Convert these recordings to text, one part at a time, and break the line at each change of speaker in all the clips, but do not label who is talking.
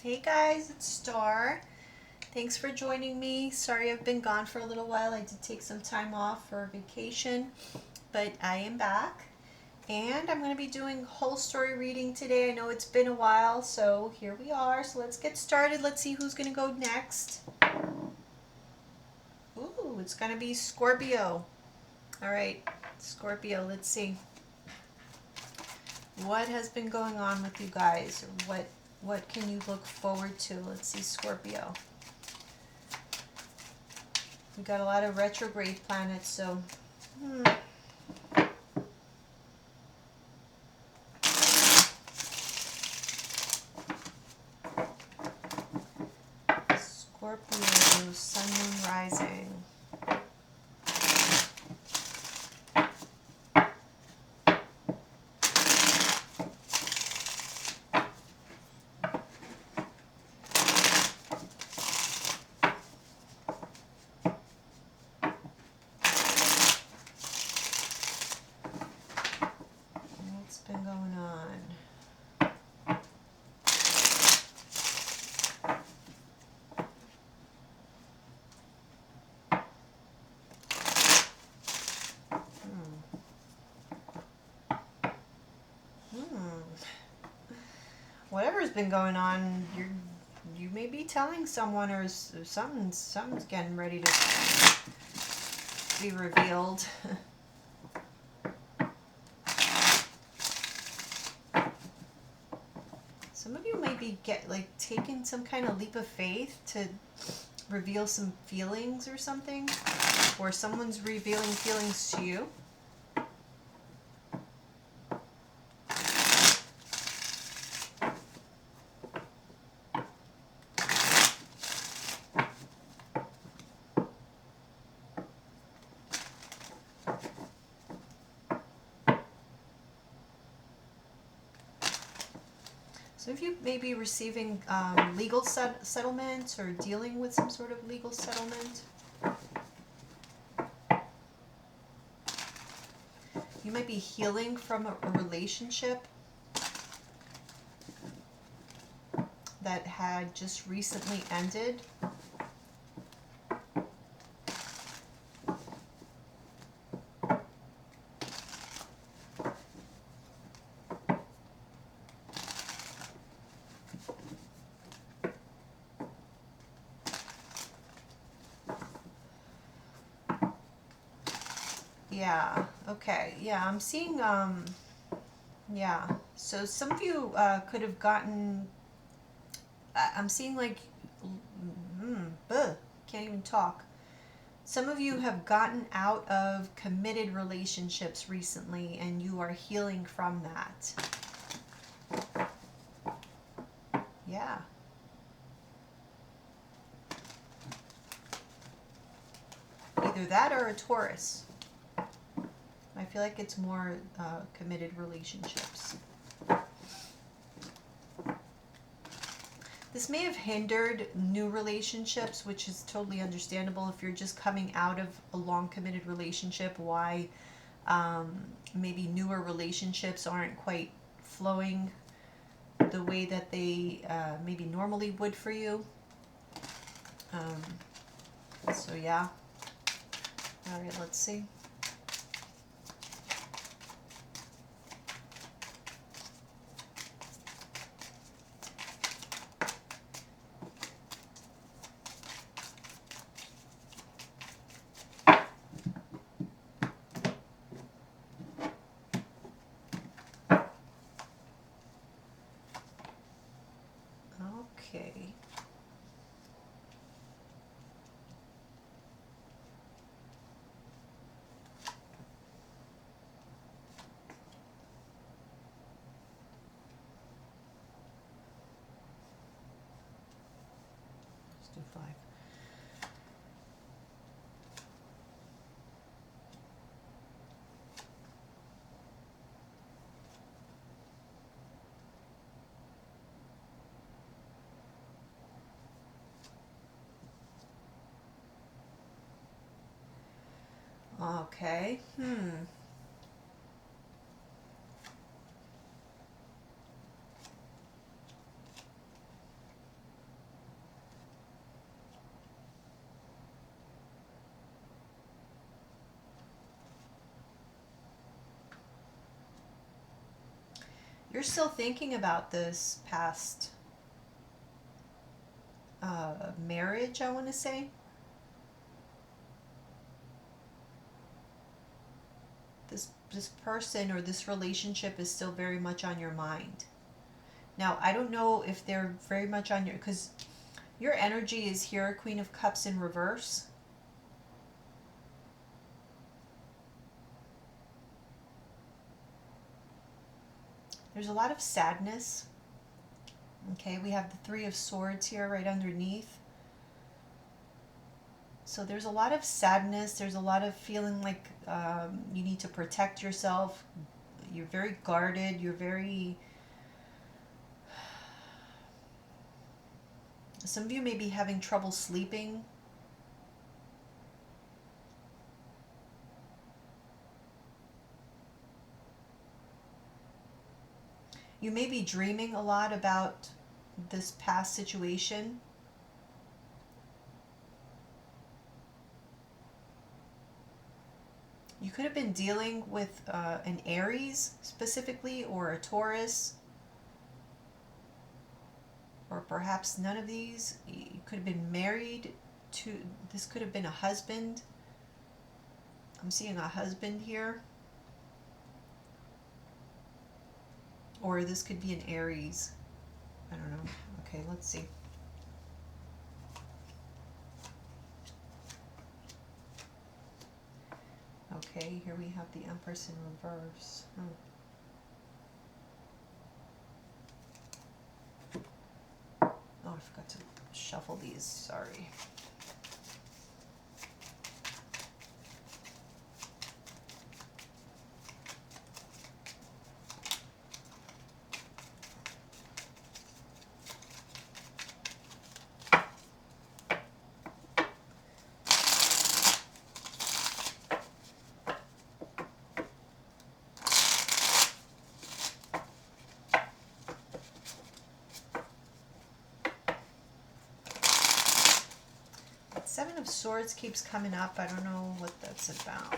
Hey guys, it's Star. Thanks for joining me. Sorry I've been gone for a little while. I did take some time off for vacation, but I am back. And I'm going to be doing whole story reading today. I know it's been a while, so here we are. So let's get started. Let's see who's going to go next. Ooh, it's going to be Scorpio. All right, Scorpio, let's see. What has been going on with you guys? What can you look forward to? Let's see, Scorpio. We got a lot of retrograde planets, so Scorpio, Sun, Moon, Rising. What's been going on? Whatever's been going on, you may be telling someone, or something's getting ready to be revealed. Some of you may be taking some kind of leap of faith to reveal some feelings or something, or someone's revealing feelings to you. So if you may be receiving legal settlements or dealing with some sort of legal settlement, you might be healing from a relationship that had just recently ended. Yeah, okay. Yeah, I'm seeing, yeah. So some of you could have gotten, I'm seeing can't even talk. Some of you have gotten out of committed relationships recently and you are healing from that. Yeah. Either that or a Taurus. I feel like it's more committed relationships. This may have hindered new relationships, which is totally understandable if you're just coming out of a long committed relationship. Why maybe newer relationships aren't quite flowing the way that they maybe normally would for you. So yeah. All right, let's see. Okay. Let's do 5. Okay. You're still thinking about this past marriage, I want to say. This person or this relationship is still very much on your mind. Now, I don't know if they're very much on your, because your energy is here, Queen of Cups in reverse. There's a lot of sadness. Okay, we have the Three of Swords here right underneath. So there's a lot of sadness. There's a lot of feeling like you need to protect yourself. You're very guarded. You're very... Some of you may be having trouble sleeping. You may be dreaming a lot about this past situation. You could have been dealing with an Aries specifically, or a Taurus, or perhaps none of these. You could have been married to, this could have been a husband. I'm seeing a husband here. Or this could be an Aries. I don't know. Okay, let's see. Okay, here we have the Empress in reverse. Oh, I forgot to shuffle these. Sorry. Seven of Swords keeps coming up. I don't know what that's about.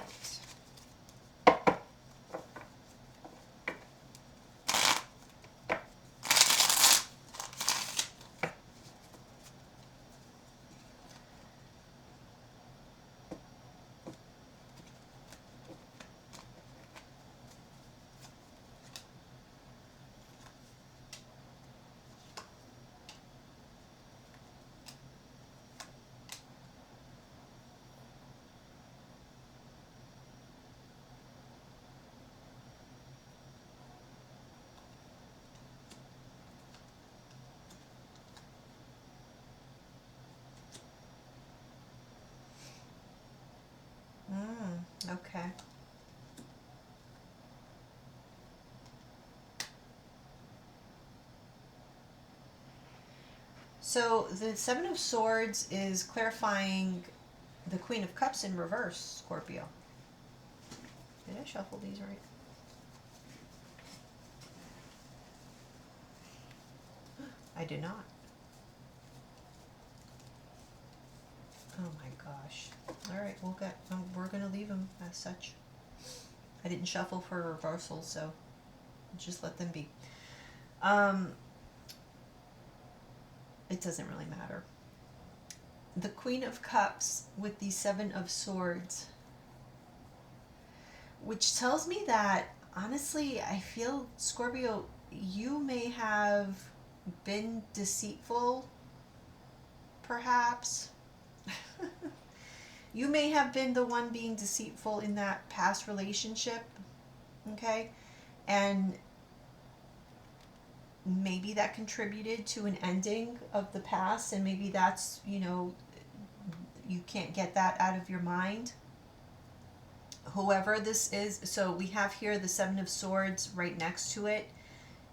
Okay. So the Seven of Swords is clarifying the Queen of Cups in reverse, Scorpio. Did I shuffle these right? I did not. Oh my gosh. All right, we're gonna leave them as such. I didn't shuffle for reversal, so just let them be. It doesn't really matter. The Queen of Cups with the Seven of Swords, which tells me that, honestly, I feel, Scorpio, you may have been deceitful, perhaps. You may have been the one being deceitful in that past relationship, okay? And maybe that contributed to an ending of the past, and maybe that's, you can't get that out of your mind. Whoever this is, so we have here the Seven of Swords right next to it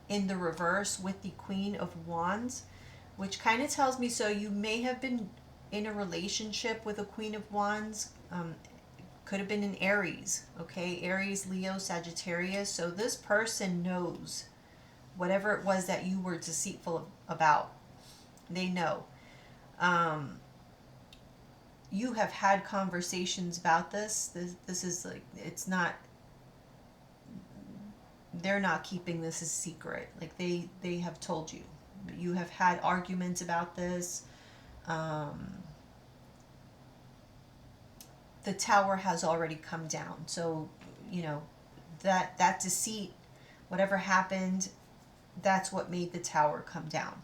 in the reverse with the Queen of Wands, which kind of tells me, so you may have been in a relationship with a Queen of Wands. Could have been an Aries, okay? Aries, Leo, Sagittarius. So this person knows whatever it was that you were deceitful about. They know. You have had conversations about this. This is like, it's not, they're not keeping this a secret. Like they have told you. You have had arguments about this. Um, the tower has already come down. So, you know, that deceit, whatever happened, that's what made the tower come down.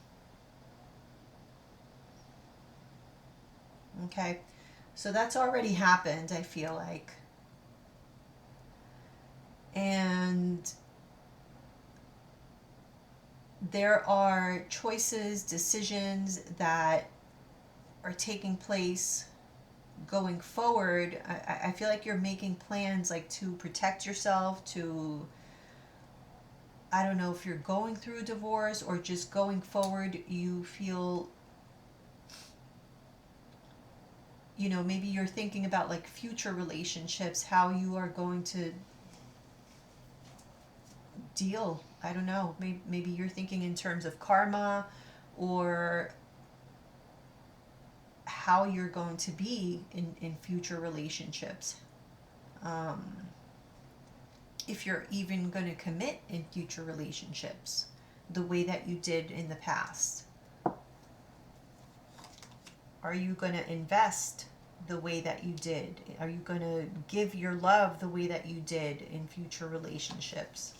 Okay? So that's already happened, I feel like. And there are choices, decisions that are taking place going forward. I feel like you're making plans like to protect yourself, to, I don't know if you're going through a divorce or just going forward, you feel, you know, maybe you're thinking about like future relationships, how you are going to deal. I don't know. Maybe you're thinking in terms of karma or how you're going to be in future relationships. Um, if you're even going to commit in future relationships the way that you did in the past. Are you going to invest the way that you did? Are you going to give your love the way that you did in future relationships?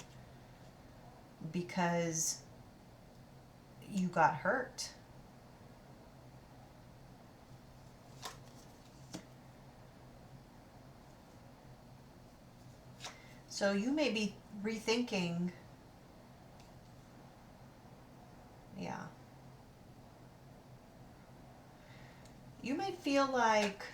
Because you got hurt. So you may be rethinking, yeah. You might feel like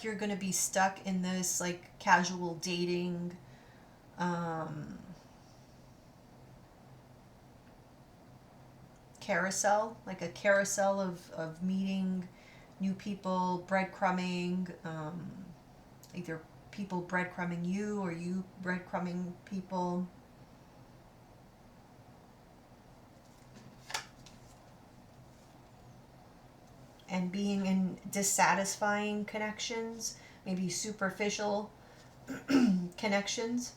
you're going to be stuck in this like casual dating um, carousel, like a carousel of meeting new people, breadcrumbing, either people breadcrumbing you or you breadcrumbing people. And being in dissatisfying connections, maybe superficial connections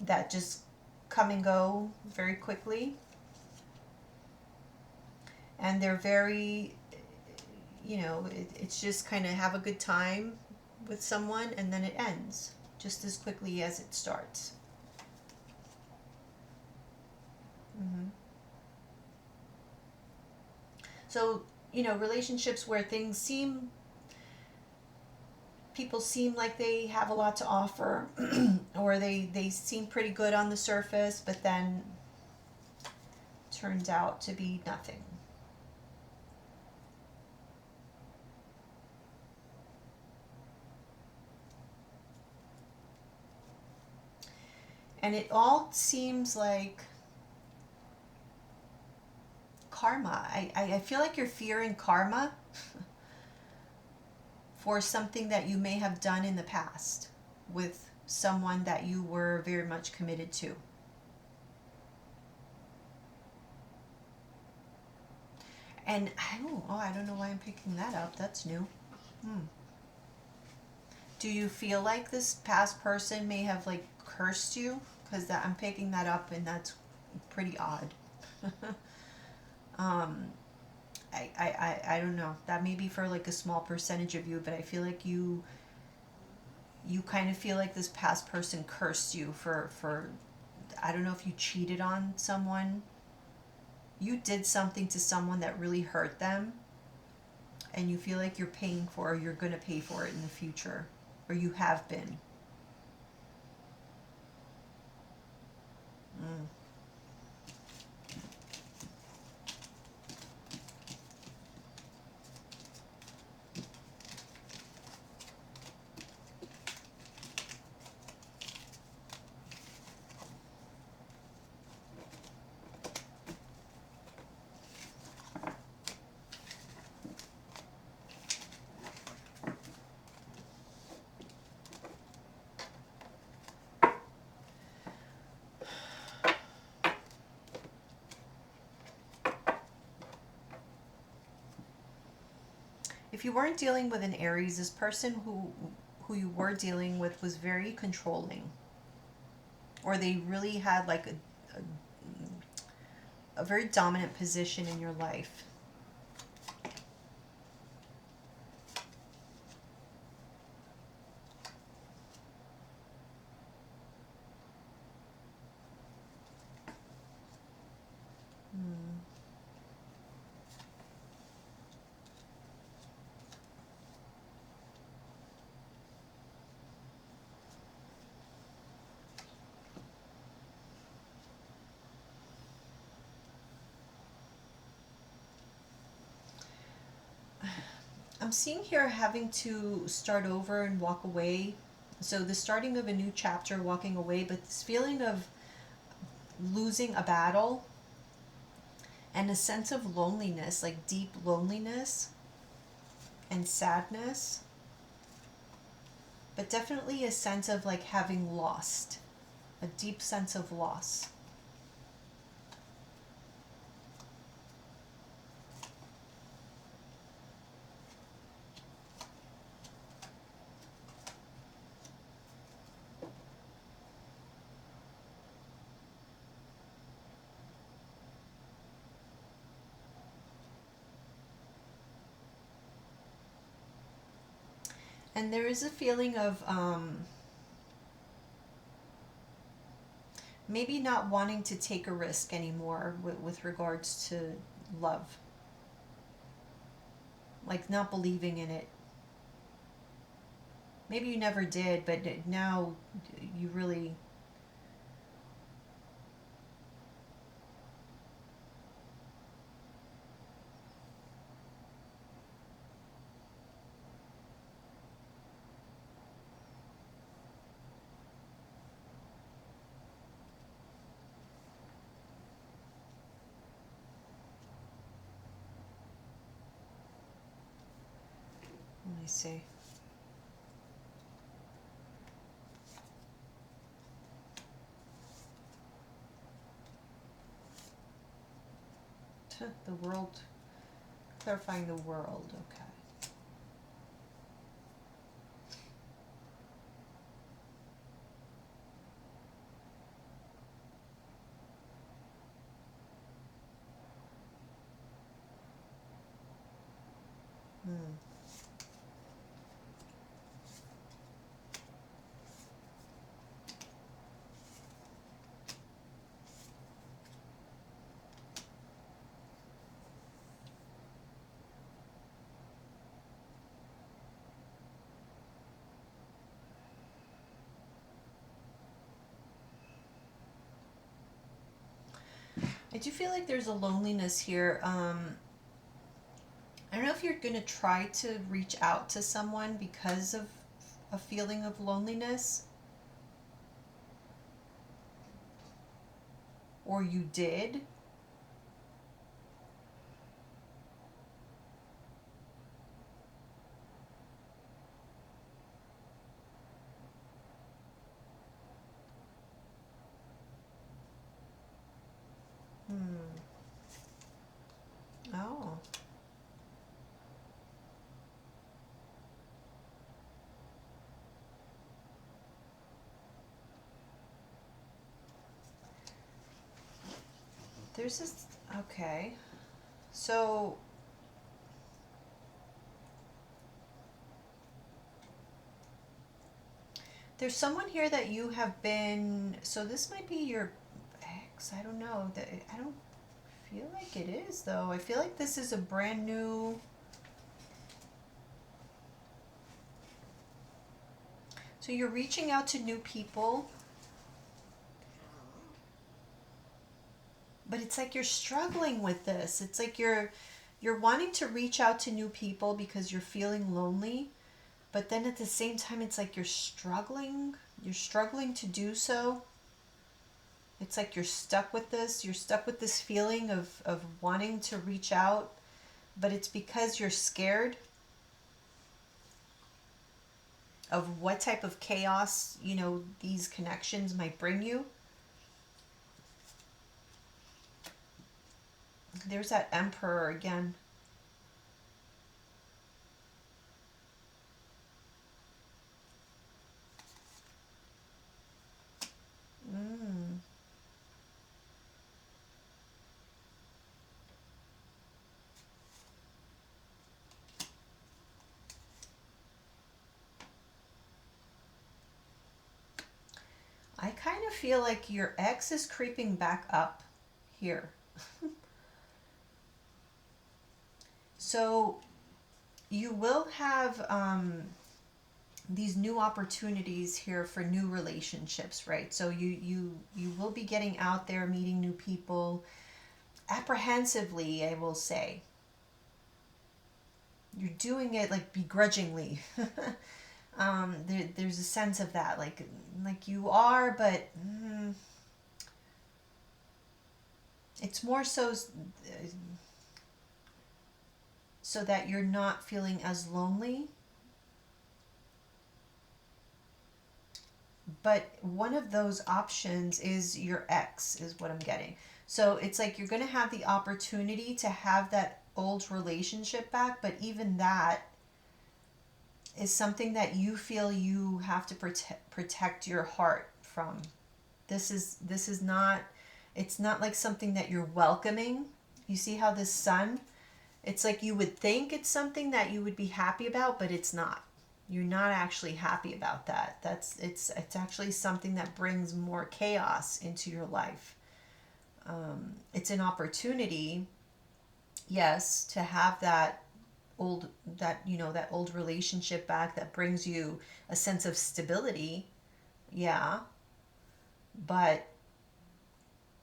that just come and go very quickly. And they're very, you know, it's just kind of have a good time with someone and then it ends just as quickly as it starts. Mm-hmm. So, you know, relationships where people seem like they have a lot to offer or they seem pretty good on the surface, but then turned out to be nothing. And it all seems like karma. I feel like you're fearing karma for something that you may have done in the past with someone that you were very much committed to. And I don't know why I'm picking that up. That's new. Hmm. Do you feel like this past person may have like cursed you? Because I'm picking that up, and that's pretty odd. um, I don't know. That may be for like a small percentage of you, but I feel like you kind of feel like this past person cursed you for I don't know if you cheated on someone. You did something to someone that really hurt them, and you feel like you're paying for, or you're going to pay for it in the future, or you have been. Mm. If you weren't dealing with an Aries, this person who you were dealing with was very controlling, or they really had like a very dominant position in your life. Hmm. I'm seeing here having to start over and walk away. So the starting of a new chapter, walking away, but this feeling of losing a battle and a sense of loneliness, like deep loneliness and sadness, but definitely a sense of like having lost, a deep sense of loss. And there is a feeling of maybe not wanting to take a risk anymore with regards to love, like not believing in it. Maybe you never did, but now you really. Let me see. The world, clarifying the world, okay. Hmm. I do feel like there's a loneliness here. I don't know if you're going to try to reach out to someone because of a feeling of loneliness, or you did. Hmm. Oh. There's this. Okay. So there's someone here that you have been. So this might be your ex. I don't know. I don't feel like it is, though. I feel like this is a brand new. So you're reaching out to new people, but it's like you're struggling with this. It's like you're wanting to reach out to new people because you're feeling lonely, but then at the same time it's like you're struggling to do so. It's like you're stuck with this. You're stuck with this feeling of wanting to reach out, but it's because you're scared of what type of chaos, these connections might bring you. There's that emperor again. of feel like your ex is creeping back up here. So you will have these new opportunities here for new relationships, right? So you will be getting out there, meeting new people, apprehensively, I will say. You're doing it like begrudgingly. There's a sense of that, like you are, but it's more so that you're not feeling as lonely. But one of those options is your ex, is what I'm getting. So it's like you're going to have the opportunity to have that old relationship back, but even that is something that you feel you have to protect your heart from. This is not, it's not like something that you're welcoming. You see how this sun, it's like you would think it's something that you would be happy about, but it's not. You're not actually happy about that. It's actually something that brings more chaos into your life. It's an opportunity, yes, to have old that old relationship back that brings you a sense of stability. Yeah, but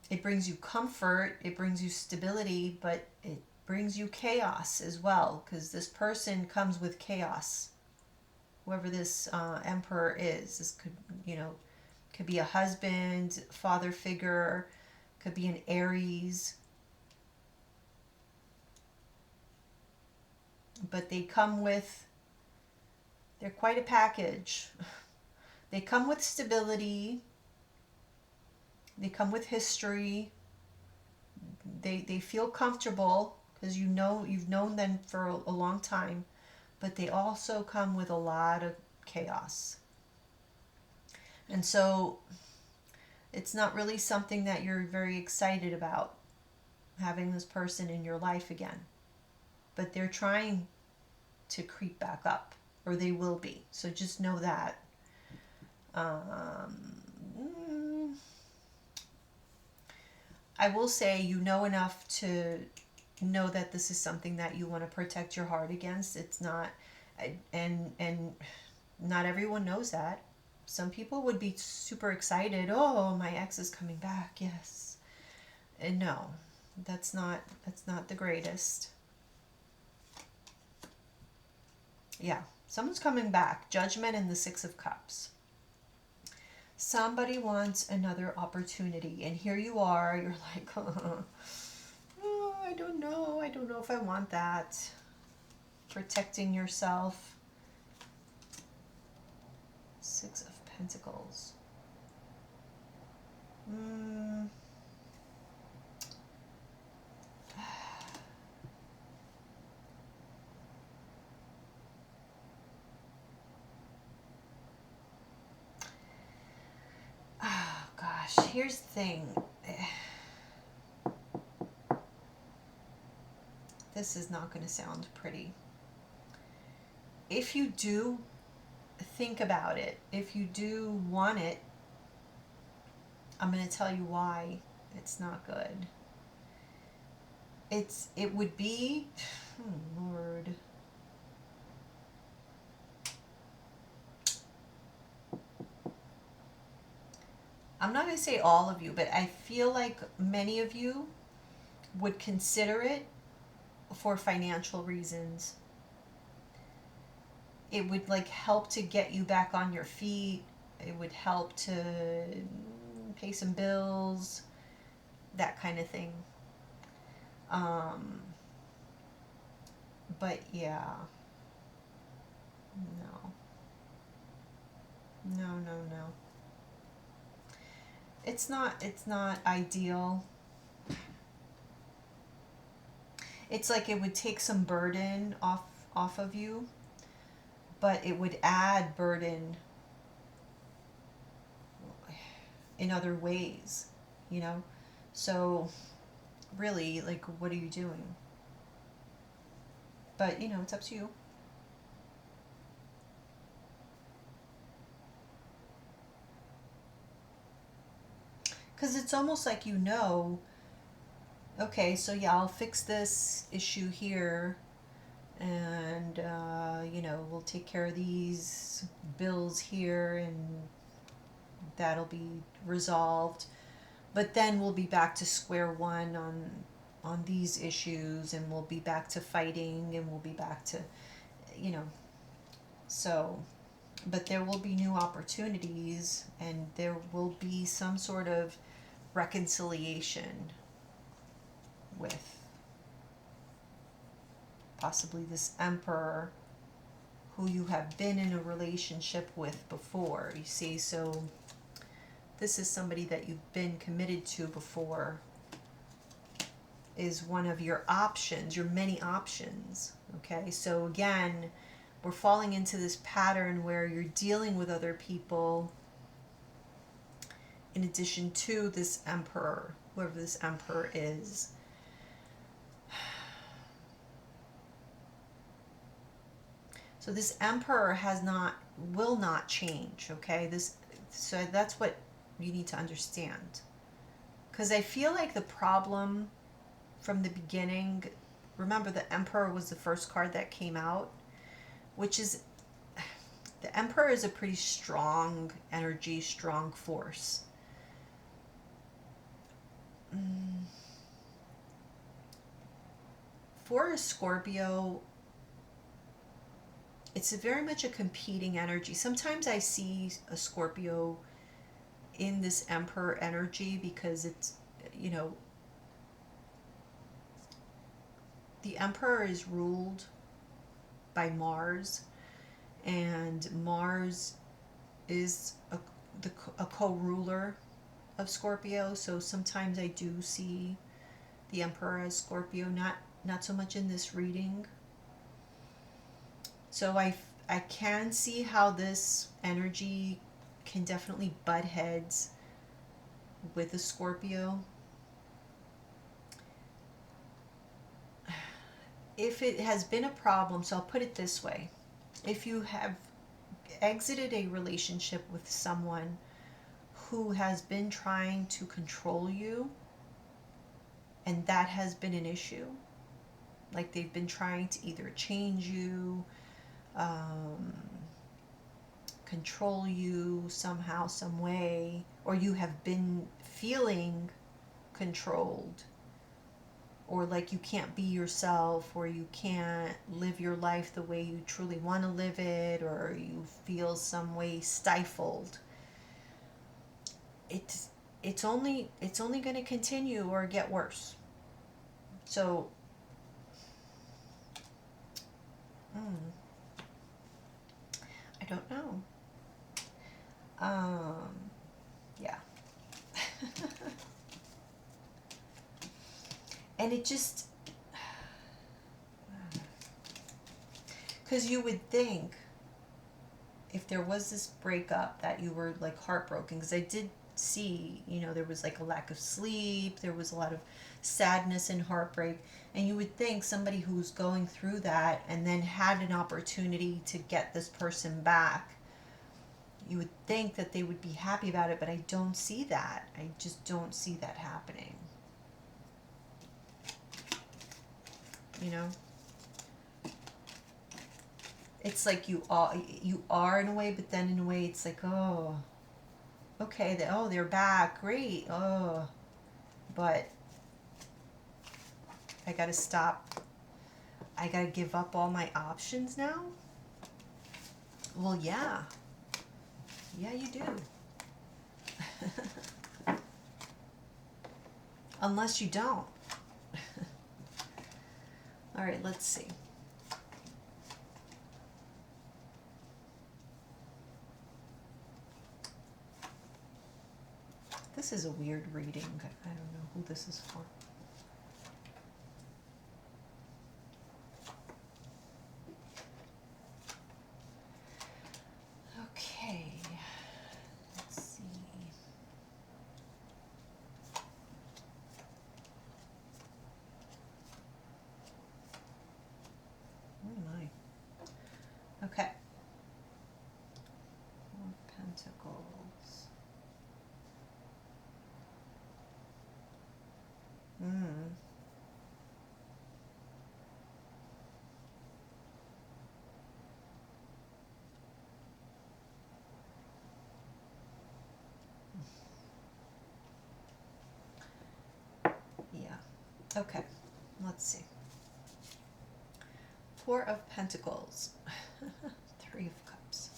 it brings you comfort, it brings you stability, but it brings you chaos as well, because this person comes with chaos. Whoever this emperor is, this could be a husband, father figure, could be an Aries, but they're quite a package. They come with stability, they come with history, they feel comfortable because you've known them for a long time, but they also come with a lot of chaos. And so it's not really something that you're very excited about, having this person in your life again. But they're trying to creep back up, or they will be. So just know that. I will say you know enough to know that this is something that you want to protect your heart against. It's not, and not everyone knows that. Some people would be super excited. Oh, my ex is coming back. Yes. And no, that's not the greatest. Yeah, someone's coming back. Judgment and the Six of Cups. Somebody wants another opportunity, and here you are. You're like, oh, I don't know if I want that. Protecting yourself. Six of Pentacles. Oh gosh, here's the thing. This is not going to sound pretty. If you do think about it, if you do want it, I'm going to tell you why it's not good. It would be, oh Lord. I'm not going to say all of you, but I feel like many of you would consider it for financial reasons. It would like help to get you back on your feet. It would help to pay some bills, that kind of thing. But yeah, no. It's not ideal. It's like it would take some burden off of you, but it would add burden in other ways, you know? So really, like, what are you doing? But, it's up to you. Because it's almost like you know, okay, so yeah, I'll fix this issue here, and we'll take care of these bills here, and that'll be resolved. But then we'll be back to square one on these issues, and we'll be back to fighting, and we'll be back to, you know, so, but there will be new opportunities, and there will be some sort of reconciliation with possibly this emperor who you have been in a relationship with before. You see, so this is somebody that you've been committed to before, is one of your options, your many options. Okay, so again, we're falling into this pattern where you're dealing with other people in addition to this emperor, whoever this emperor is. So this emperor will not change, okay? So that's what you need to understand. Because I feel like the problem from the beginning, remember the emperor was the first card that came out, which is, the emperor is a pretty strong energy, strong force. For a Scorpio, it's very much a competing energy. Sometimes I see a Scorpio in this emperor energy because it's, the emperor is ruled by Mars, and Mars is a co-ruler of Scorpio. So sometimes I do see the emperor as Scorpio, not so much in this reading. So I can see how this energy can definitely butt heads with a Scorpio. If it has been a problem, so I'll put it this way. If you have exited a relationship with someone who has been trying to control you, and that has been an issue, like they've been trying to either change you, control you somehow, some way, or you have been feeling controlled, or like you can't be yourself, or you can't live your life the way you truly want to live it, or you feel some way stifled, it's only going to continue or get worse. So I don't know. Yeah. And it just, because you would think if there was this breakup that you were like heartbroken, because I did see, there was like a lack of sleep, there was a lot of sadness and heartbreak, and you would think somebody who's going through that and then had an opportunity to get this person back, you would think that they would be happy about it, but I don't see that. I just don't see that happening. It's like you are in a way, but then in a way it's like, oh, okay, they're back, great, oh, but I gotta stop. I gotta give up all my options now? Well, yeah, you do. Unless you don't. All right, let's see. This is a weird reading. I don't know who this is for. Okay, let's see. Oh my. Okay. 4 of Pentacles. Okay, let's see. Four of Pentacles. Three of Cups.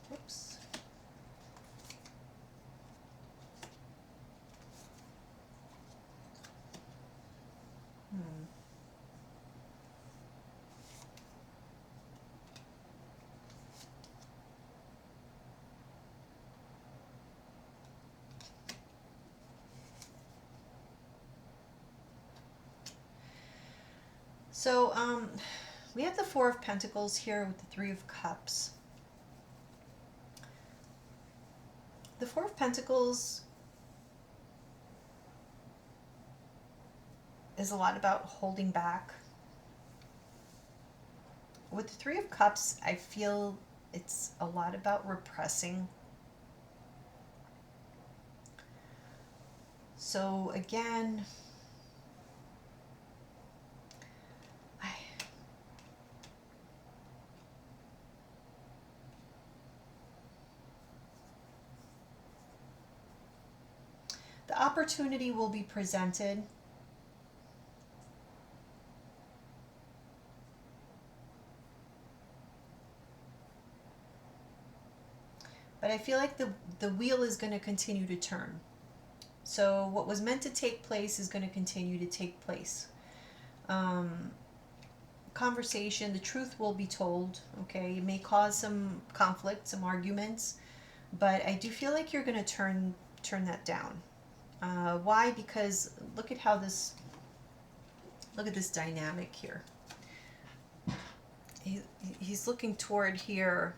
Whoops. Hmm. So, we have the Four of Pentacles here with the Three of Cups. The Four of Pentacles is a lot about holding back. With the Three of Cups, I feel it's a lot about repressing. So again, I, the opportunity will be presented. But I feel like the wheel is going to continue to turn. So what was meant to take place is going to continue to take place. Conversation, the truth will be told, okay? It may cause some conflict, some arguments, but I do feel like you're going to turn that down. Why? Because look at this dynamic here. He's looking toward here.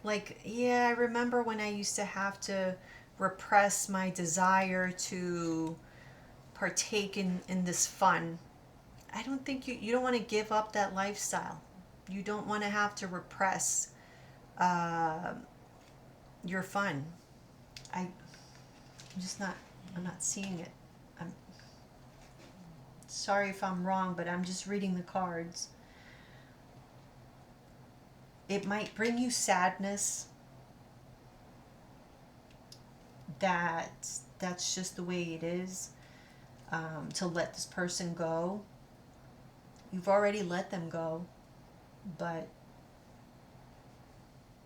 Like, yeah, I remember when I used to have to repress my desire to partake in this fun. I don't think you don't want to give up that lifestyle. You don't want to have to repress uh, your fun. I'm just not, I'm not seeing it. I'm sorry if I'm wrong, but I'm just reading the cards. It might bring you sadness that that's just the way it is, to let this person go. You've already let them go, but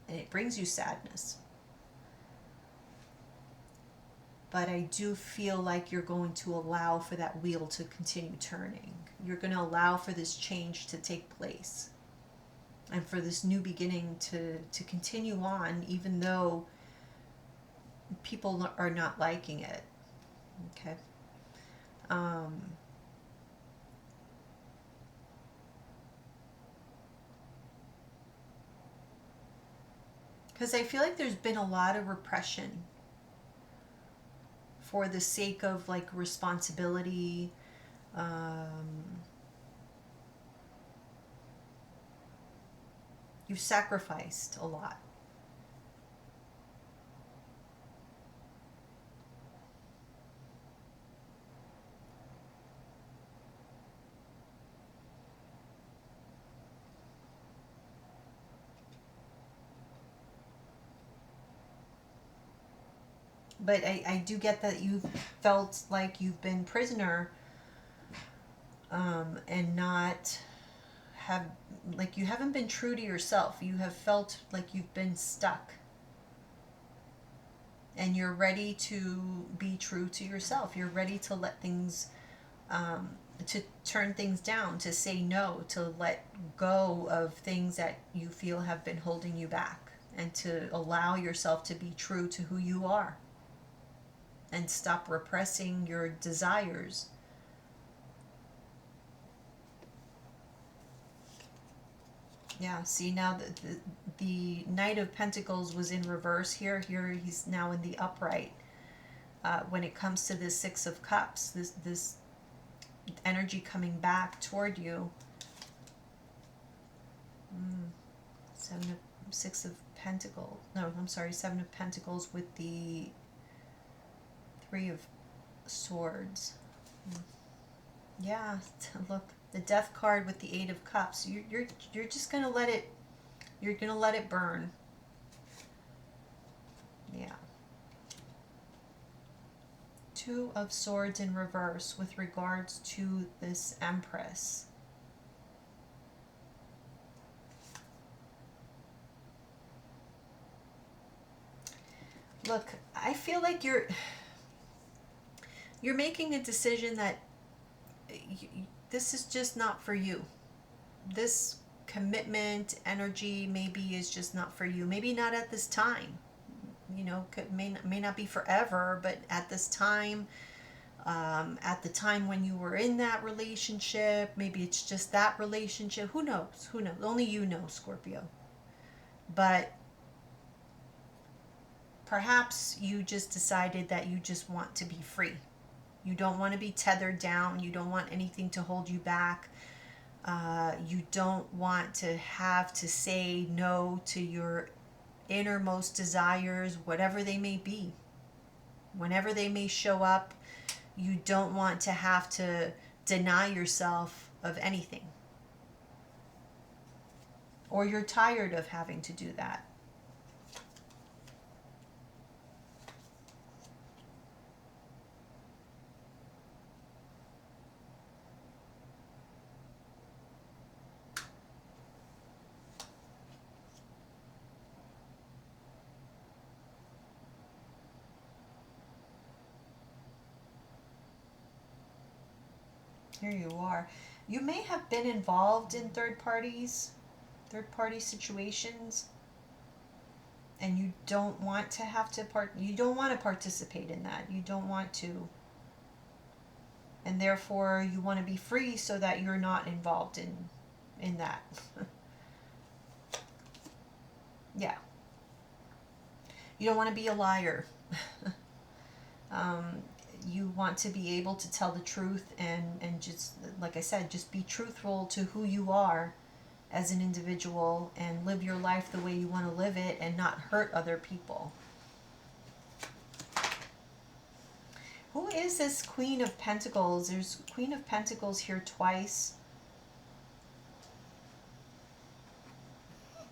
and it brings you sadness. But I do feel like you're going to allow for that wheel to continue turning. You're going to allow for this change to take place and for this new beginning to continue on, even though people are not liking it. Okay. Because I feel like there's been a lot of repression for the sake of like responsibility. You've sacrificed a lot. But I do get that you've felt like you've been prisoner, and not have, like, you haven't been true to yourself. You have felt like you've been stuck. And you're ready to be true to yourself. You're ready to let things, to turn things down, to say no, to let go of things that you feel have been holding you back, and to allow yourself to be true to who you are and stop repressing your desires. Yeah, see now the Knight of Pentacles was in reverse here. Here he's now in the upright. When it comes to this Six of Cups, this energy coming back toward you. Six of Pentacles. No, I'm sorry, Seven of Pentacles with the Three of Swords. Yeah, look, the Death card with the Eight of Cups. You're just gonna let it. You're gonna let it burn. Yeah. Two of Swords in reverse with regards to this Empress. Look, I feel like you're making a decision that this is just not for you. This commitment energy maybe is just not for you. Maybe not at this time. You know, may not be forever, but at this time, at the time when you were in that relationship, maybe it's just that relationship. Who knows? Who knows? Only you know, Scorpio. But perhaps you just decided that you just want to be free. You don't want to be tethered down. You don't want anything to hold you back. You don't want to have to say no to your innermost desires, whatever they may be. Whenever they may show up, you don't want to have to deny yourself of anything. Or you're tired of having to do that. Here you are. You may have been involved in third party situations, and you don't want to have to you don't want to participate in that. You don't want to. And therefore you want to be free so that you're not involved in that. Yeah. You don't want to be a liar. um, you want to be able to tell the truth and just, like I said, just be truthful to who you are as an individual and live your life the way you want to live it and not hurt other people. Who is this Queen of Pentacles? There's Queen of Pentacles here twice.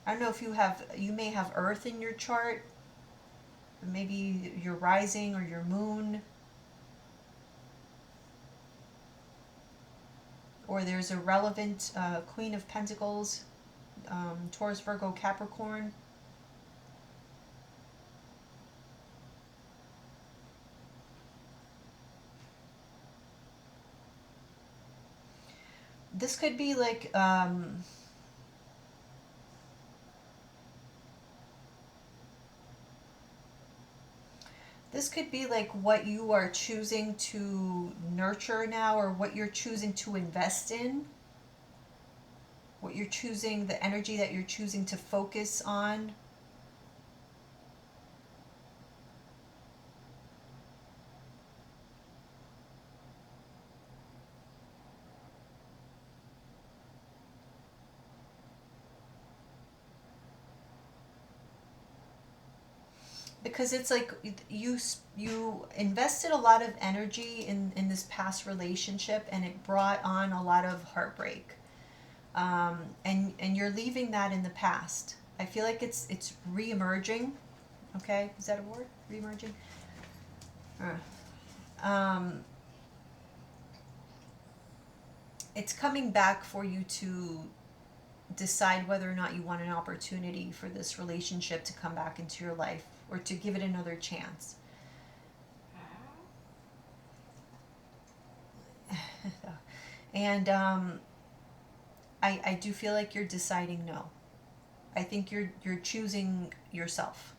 I don't know if you may have Earth in your chart. Maybe your rising or your moon. Or there's a relevant Queen of Pentacles, Taurus, Virgo, Capricorn. This could be like this could be like what you are choosing to nurture now, or what you're choosing to invest in, what you're choosing, the energy that you're choosing to focus on. Because it's like you invested a lot of energy in this past relationship, and it brought on a lot of heartbreak, and you're leaving that in the past. I feel like it's re-emerging. Okay, is that a word? Re-emerging. Um, it's coming back for you to decide whether or not you want an opportunity for this relationship to come back into your life, or to give it another chance. And I do feel like you're deciding no. I think you're choosing yourself.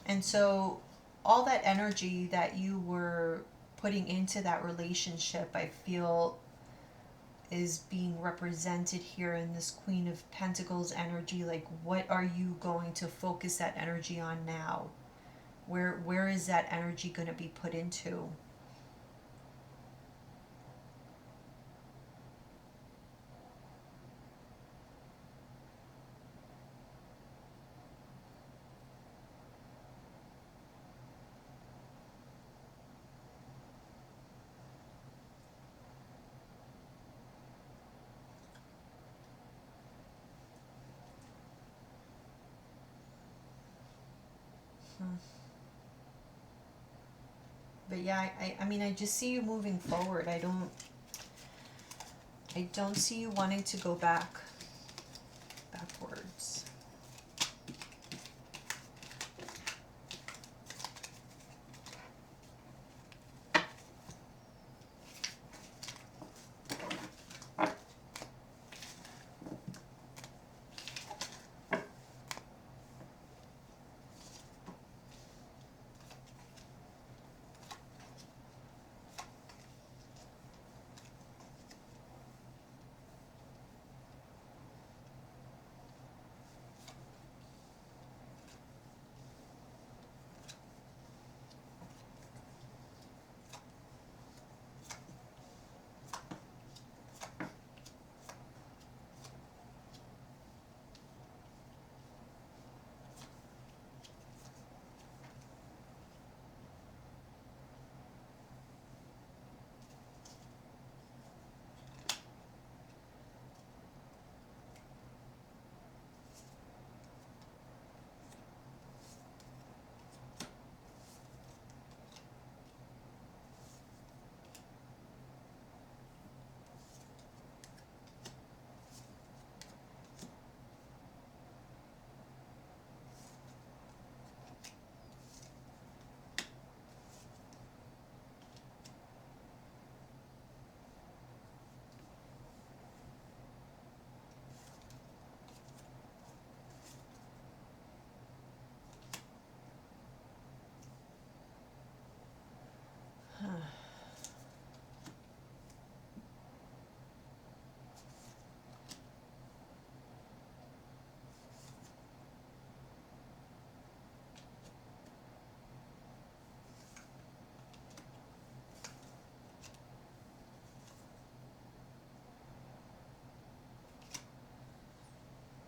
And so all that energy that you were putting into that relationship, I feel, is being represented here in this Queen of Pentacles energy. Like, what are you going to focus that energy on now? Where is that energy going to be put into? Hmm. But yeah, I mean, I just see you moving forward. I don't see you wanting to go backwards.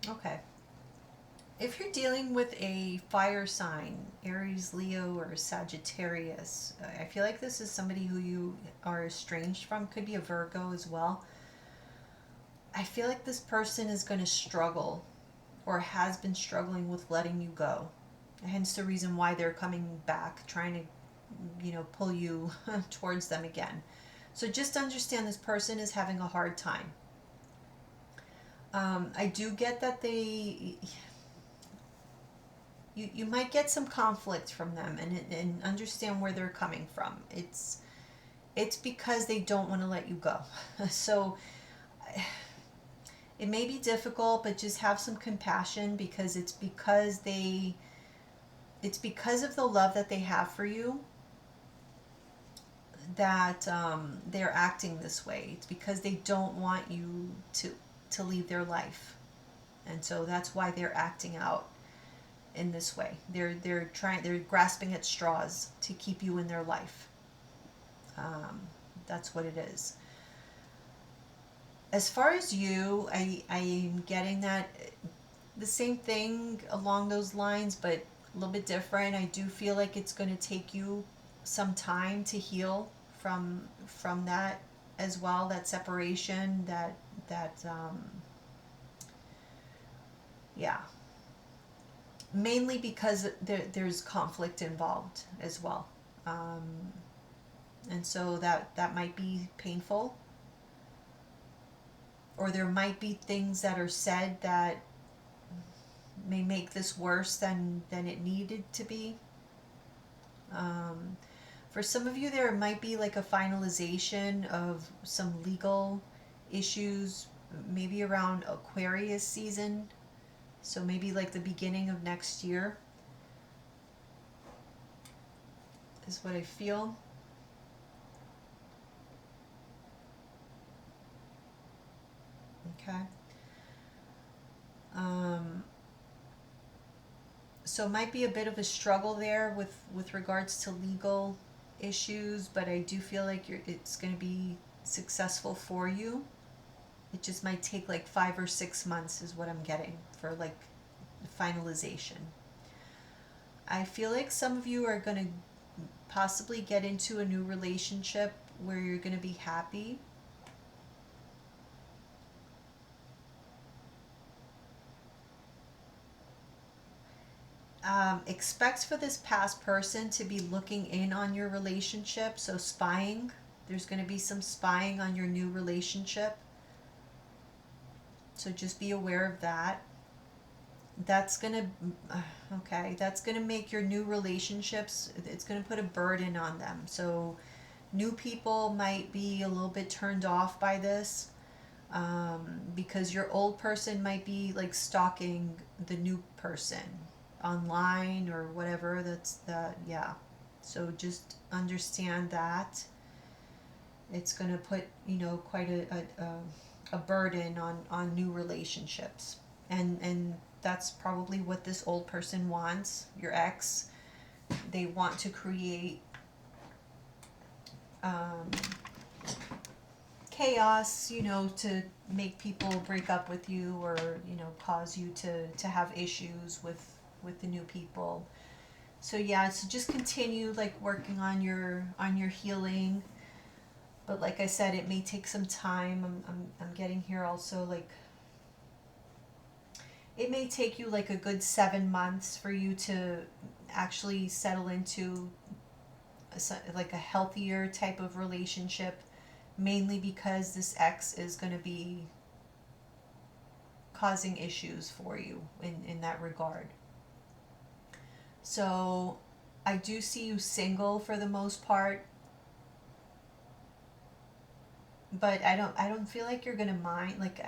Okay. If you're dealing with a fire sign, Aries, Leo, or Sagittarius, I feel like this is somebody who you are estranged from. Could be a Virgo as well. I feel like this person is going to struggle or has been struggling with letting you go. Hence the reason why they're coming back, trying to, pull you towards them again. So just understand this person is having a hard time. I do get that you might get some conflict from them, and understand where they're coming from. It's because they don't want to let you go. So it may be difficult, but just have some compassion, because it's because of the love that they have for you that they're acting this way. It's because they don't want you to leave their life, and so that's why they're acting out in this way. They're grasping at straws to keep you in their life. Um, that's what it is. As far as you, I am getting that the same thing along those lines, but a little bit different. I do feel like it's going to take you some time to heal from that as well. That separation, that yeah, mainly because there's conflict involved as well, um, and so that might be painful, or there might be things that are said that may make this worse than it needed to be. Um, for some of you, there might be like a finalization of some legal issues, maybe around Aquarius season. So maybe like the beginning of next year is what I feel. Okay. Um, so it might be a bit of a struggle there with regards to legal issues, but I do feel like it's going to be successful for you. It just might take like 5 or 6 months is what I'm getting for like finalization. I feel like some of you are going to possibly get into a new relationship where you're going to be happy. Expect for this past person to be looking in on your relationship, so spying. There's going to be some spying on your new relationship. So just be aware of that. That's going to, okay, that's going to make your new relationships, it's going to put a burden on them. So new people might be a little bit turned off by this, because your old person might be like stalking the new person online or whatever. That's the, yeah. So just understand that it's going to put, quite a burden on new relationships. And that's probably what this old person wants, your ex. They want to create um, chaos, to make people break up with you, or cause you to have issues with the new people. So yeah, so just continue like working on your healing. But like I said, it may take some time. I'm getting here also, like it may take you like a good 7 months for you to actually settle into like a healthier type of relationship, mainly because this ex is going to be causing issues for you in that regard. So I do see you single for the most part, but I don't feel like you're going to mind. Like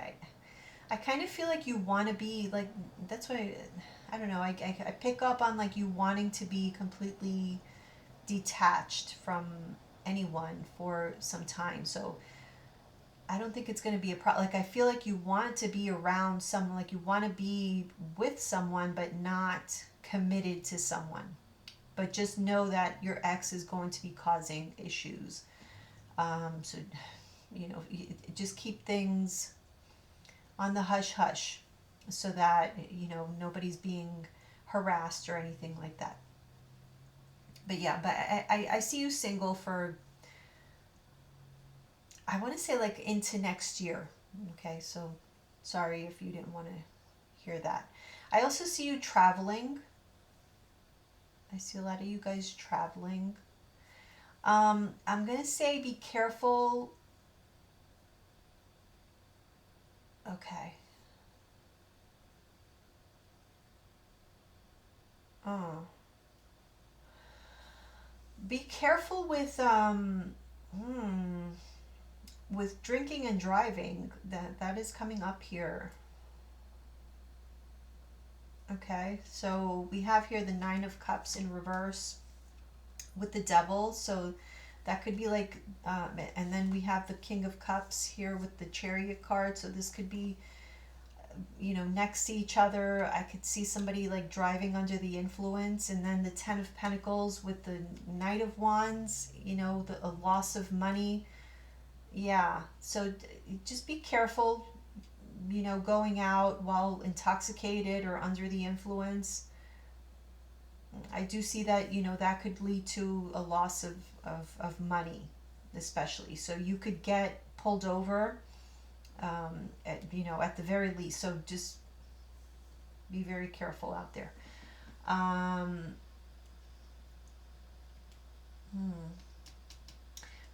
I kind of feel like you want to be like, that's why I don't know. I pick up on like you wanting to be completely detached from anyone for some time. So I don't think it's going to be a problem. Like I feel like you want to be around someone, like you want to be with someone, but not committed to someone. But just know that your ex is going to be causing issues. So just keep things on the hush hush, so that nobody's being harassed or anything like that. But yeah, but I see you single for, I want to say like into next year. Okay, so sorry if you didn't want to hear that. I also see you traveling. I see a lot of you guys traveling. I'm gonna say be careful. Okay. Oh, be careful with drinking and driving. That is coming up here. Okay, so we have here the Nine of Cups in reverse with the Devil. So that could be like, and then we have the King of Cups here with the Chariot card. So this could be, next to each other. I could see somebody like driving under the influence, and then the Ten of Pentacles with the Knight of Wands. A loss of money. Yeah. So just be careful. Going out while intoxicated or under the influence. I do see that, that could lead to a loss of money, especially. So you could get pulled over, at the very least. So just be very careful out there. Um,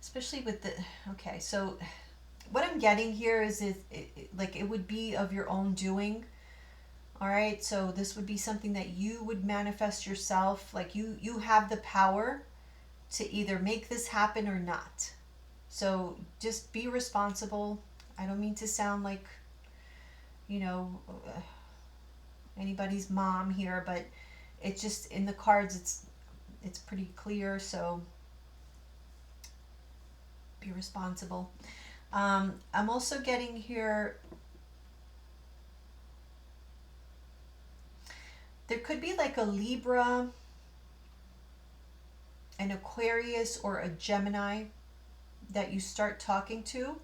Especially with the, okay, so what I'm getting here is like it would be of your own doing. All right, so this would be something that you would manifest yourself. Like you have the power to either make this happen or not. So just be responsible. I don't mean to sound like, you know, anybody's mom here, but it's just in the cards. It's pretty clear. So be responsible. I'm also getting here. There could be like a Libra, an Aquarius, or a Gemini that you start talking to. Let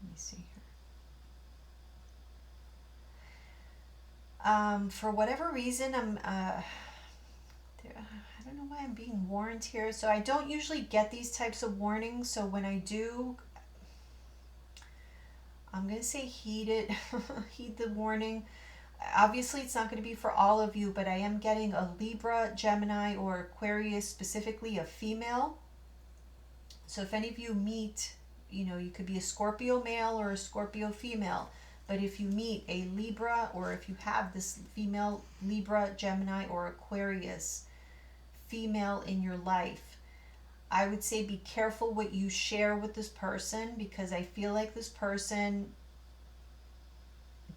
me see here. For whatever reason, I don't know why I'm being warned here. So I don't usually get these types of warnings. So when I do, I'm gonna say heed it, heed the warning. obviously it's not going to be for all of you, but I am getting a Libra, Gemini, or Aquarius, specifically a female. So if any of you meet, you could be a Scorpio male or a Scorpio female. But if you meet a Libra, or if you have this female Libra, Gemini, or Aquarius female in your life, I would say be careful what you share with this person, because I feel like this person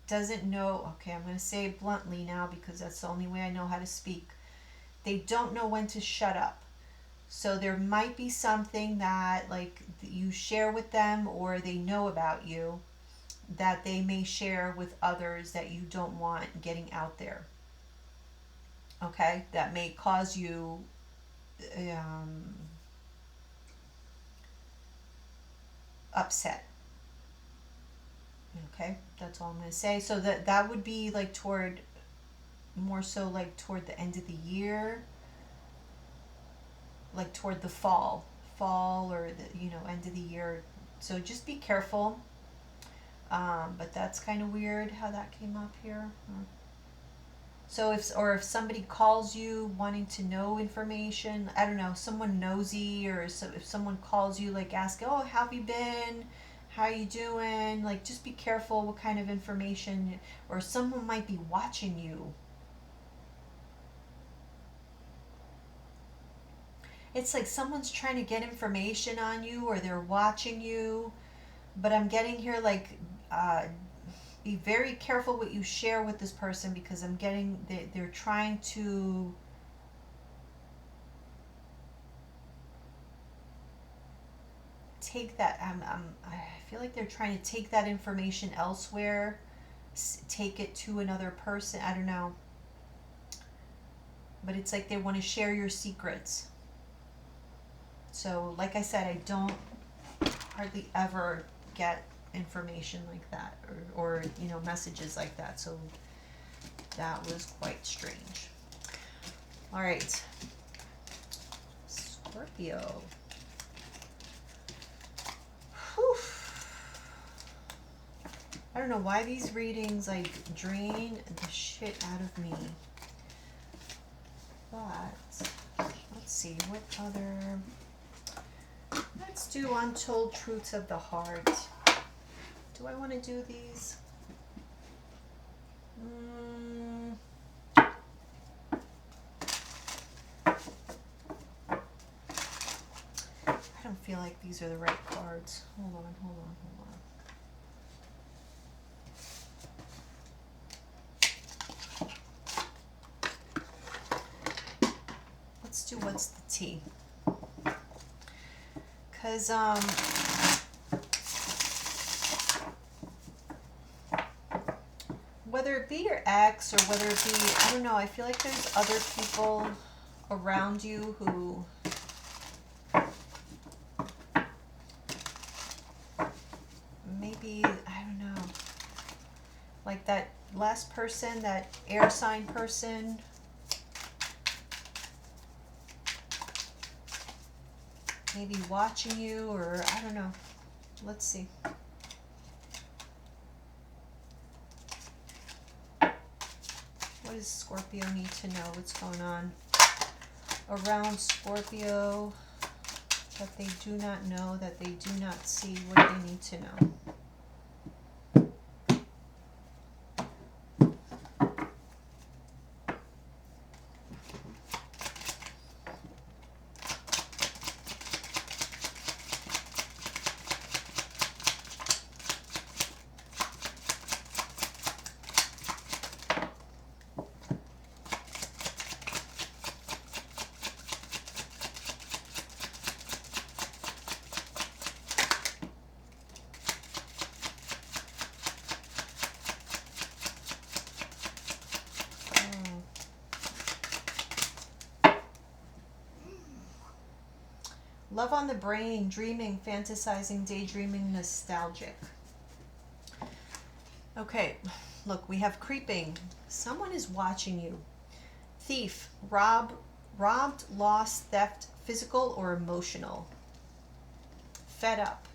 doesn't know. Okay, I'm going to say it bluntly now because that's the only way I know how to speak. They don't know when to shut up. So there might be something that like you share with them, or they know about you, that they may share with others that you don't want getting out there. Okay, that may cause you upset. Okay, that's all I'm going to say. So that would be like toward, more so like toward the end of the year, like toward the fall, or the end of the year. So just be careful. But that's kind of weird how that came up here. So if somebody calls you wanting to know information, I don't know, someone nosy, or so if someone calls you like ask, oh, how have you been? How you doing? Like just be careful what kind of information, or someone might be watching you. It's like someone's trying to get information on you, or they're watching you. But I'm getting here like be very careful what you share with this person, because I'm getting they're trying to take that. I feel like they're trying to take that information elsewhere, take it to another person. I don't know, but it's like they want to share your secrets. So like I said, I don't hardly ever get information like that, or messages like that. So that was quite strange. All right, Scorpio. Whew. I don't know why these readings like drain the shit out of me, but let's see what other. Let's do Untold Truths of the Heart. Do I want to do these? I don't feel like these are the right cards. Hold on. Let's do What's the Tea? Because whether it be your ex, or whether it be, I don't know, I feel like there's other people around you who maybe, I don't know, like that last person, that air sign person, maybe watching you, or I don't know. Let's see. What does Scorpio need to know? What's going on around Scorpio that they do not know, that they do not see? What do they need to know? Love on the brain, dreaming, fantasizing, daydreaming, nostalgic. Okay, look, we have creeping. Someone is watching you. Thief, robbed, lost, theft, physical or emotional. Fed up.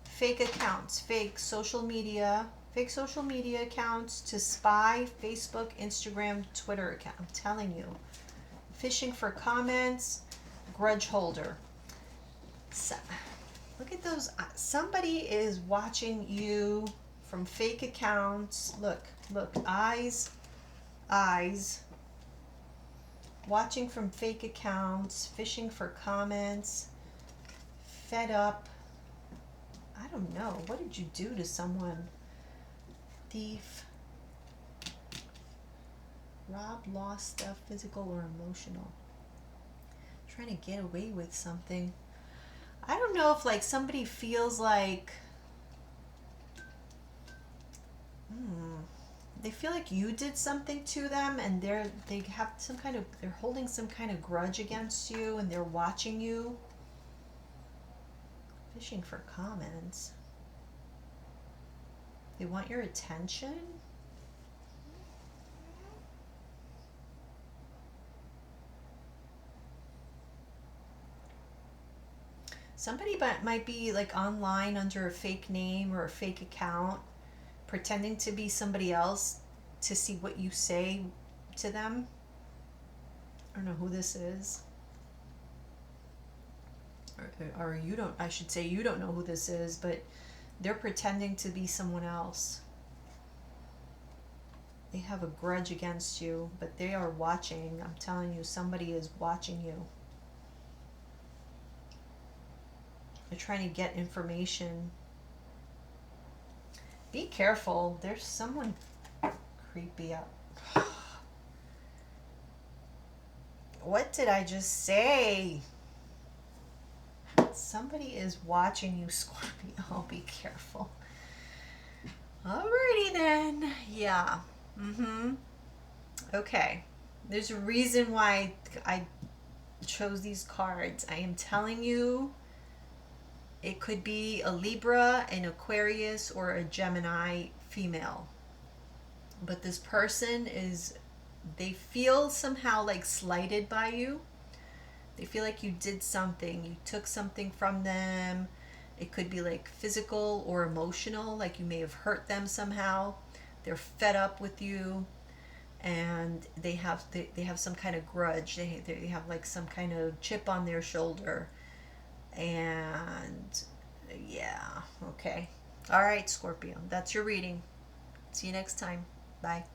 Fake accounts, fake social media, Fake social media accounts to spy Facebook, Instagram, Twitter account. I'm telling you. Fishing for comments, grudge holder. So, look at those. Somebody is watching you from fake accounts. Look, eyes, eyes. Watching from fake accounts, fishing for comments, fed up. I don't know. What did you do to someone? Thief. Rob, lost stuff, physical or emotional. Trying to get away with something. I don't know if like somebody feels like they feel like you did something to them, and they're holding some kind of grudge against you, and they're watching you. Fishing for comments. They want your attention. Somebody might be like online under a fake name or a fake account, pretending to be somebody else to see what you say to them. I don't know who this is. Or you don't, I should say you don't know who this is, but they're pretending to be someone else. They have a grudge against you, but they are watching. I'm telling you, somebody is watching you. They're trying to get information. Be careful. There's someone creepy up. What did I just say? Somebody is watching you, Scorpio. Oh, be careful. Alrighty then. Yeah. Okay. There's a reason why I chose these cards. I am telling you, it could be a Libra, an Aquarius, or a Gemini female. But this person they feel somehow like slighted by you. They feel like you did something. You took something from them. It could be like physical or emotional, like you may have hurt them somehow. They're fed up with you, and they have some kind of grudge. They have like some kind of chip on their shoulder. And yeah, okay. All right, Scorpio. That's your reading. See you next time. Bye.